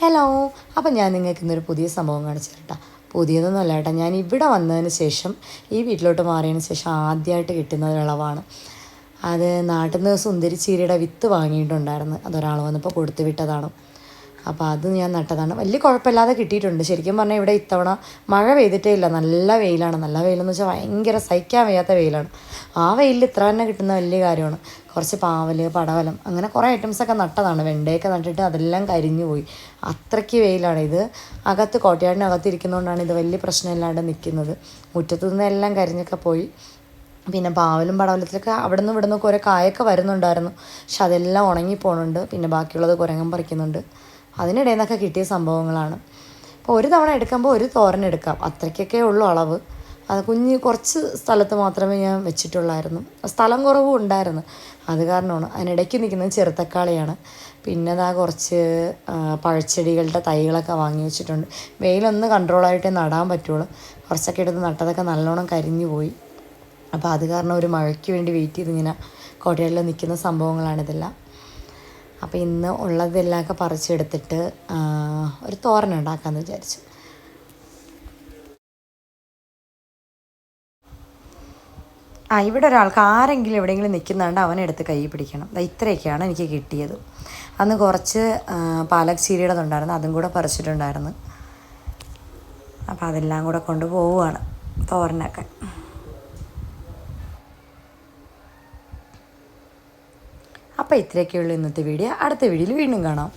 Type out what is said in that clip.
Hello. അപ്പം ഞാൻ നിങ്ങൾക്ക് ഇന്നൊരു പുതിയ സംഭവം കാണിച്ചു തരട്ടാ. പുതിയതൊന്നുമല്ല കേട്ടോ, ഞാൻ ഇവിടെ വന്നതിന് ശേഷം ഈ വീട്ടിലോട്ട് മാറിയതിന് ശേഷം ആദ്യമായിട്ട് കിട്ടുന്ന വിളവാണ്. അത് നാട്ടിൽ നിന്ന് സുന്ദരി ചീരയുടെ വിത്ത് വാങ്ങിയിട്ടുണ്ടായിരുന്നു. അതൊരാൾ വന്നപ്പോൾ കൊടുത്തു വിട്ടതാണ്. അപ്പോൾ അത് ഞാൻ നട്ടതാണ്. വലിയ കുഴപ്പമില്ലാതെ കിട്ടിയിട്ടുണ്ട്. ശരിക്കും പറഞ്ഞാൽ ഇവിടെ ഇത്തവണ മഴ പെയ്തിട്ടേ ഇല്ല, നല്ല വെയിലാണ്. നല്ല വെയിലെന്ന് വെച്ചാൽ ഭയങ്കര സഹിക്കാൻ വയ്യാത്ത വെയിലാണ്. ആ വെയിലിൽ ഇത്ര തന്നെ കിട്ടുന്ന വലിയ കാര്യമാണ്. കുറച്ച് പാവൽ, പടവലം, അങ്ങനെ കുറേ ഐറ്റംസൊക്കെ നട്ടതാണ്. വെണ്ടയൊക്കെ നട്ടിട്ട് അതെല്ലാം കരിഞ്ഞു പോയി. അത്രയ്ക്ക് വെയിലാണ്. ഇത് അകത്ത് കോട്ടയാടിനകത്ത് ഇരിക്കുന്നതുകൊണ്ടാണ് ഇത് വലിയ പ്രശ്നമില്ലാണ്ട് നിൽക്കുന്നത്. മുറ്റത്തു നിന്ന് എല്ലാം കരിഞ്ഞൊക്കെ പോയി. പിന്നെ പാവലും പടവലത്തിലൊക്കെ അവിടെ നിന്ന് ഇവിടെ നിന്നൊക്കെ ഓരോ കായൊക്കെ വരുന്നുണ്ടായിരുന്നു. പക്ഷെ അതെല്ലാം ഉണങ്ങിപ്പോണുണ്ട്. പിന്നെ ബാക്കിയുള്ളത് കുരങ്ങൻ പറിക്കുന്നുണ്ട്. അതിനിടയിൽ നിന്നൊക്കെ കിട്ടിയ സംഭവങ്ങളാണ്. അപ്പോൾ ഒരു തവണ എടുക്കുമ്പോൾ ഒരു തോരൻ എടുക്കാം, അത്രയ്ക്കൊക്കെ ഉള്ളൂ അളവ്. അത് കുറച്ച് സ്ഥലത്ത് മാത്രമേ ഞാൻ വെച്ചിട്ടുള്ളായിരുന്നു. സ്ഥലം കുറവും ഉണ്ടായിരുന്നു, അത് കാരണമാണ്. അതിനിടയ്ക്ക് നിൽക്കുന്നത് ചെറുതക്കാളിയാണ്. പിന്നെ അതാ കുറച്ച് പഴച്ചെടികളുടെ തൈകളൊക്കെ വാങ്ങി വെച്ചിട്ടുണ്ട്. വെയിലൊന്ന് കൺട്രോളായിട്ടേ നടാൻ പറ്റുള്ളൂ. കുറച്ചൊക്കെ എടുത്ത് നട്ടതൊക്കെ നല്ലോണം കരിഞ്ഞു പോയി. അപ്പോൾ അത് കാരണം ഒരു മഴയ്ക്ക് വേണ്ടി വെയിറ്റ് ചെയ്തിങ്ങനെ കോട്ടയിൽ നിൽക്കുന്ന സംഭവങ്ങളാണിതെല്ലാം. അപ്പോൾ ഇന്ന് ഉള്ളതെല്ലാം പറിച്ചെടുത്തിട്ട് ഒരു തോരൻ ഉണ്ടാക്കാമെന്ന് വിചാരിച്ചു. ഇവിടെ ഒരാൾക്ക് ആരെങ്കിലും എവിടെയെങ്കിലും നിൽക്കുന്നുണ്ട്, അവനെടുത്ത് കൈ പിടിക്കണം. ഇത്രയൊക്കെയാണ് എനിക്ക് കിട്ടിയത്. അന്ന് കുറച്ച് പാലക് ചീരയുടേതുണ്ടായിരുന്നു, അതും കൂടെ പറിച്ചിട്ടുണ്ടായിരുന്നു. അപ്പോൾ അതെല്ലാം കൂടെ കൊണ്ടുപോവുകയാണ് തോരനൊക്കെ. അപ്പോൾ ഇത്രയൊക്കെയുള്ളൂ ഇന്നത്തെ വീഡിയോ. അടുത്ത വീഡിയോയിൽ വീണ്ടും കാണാം.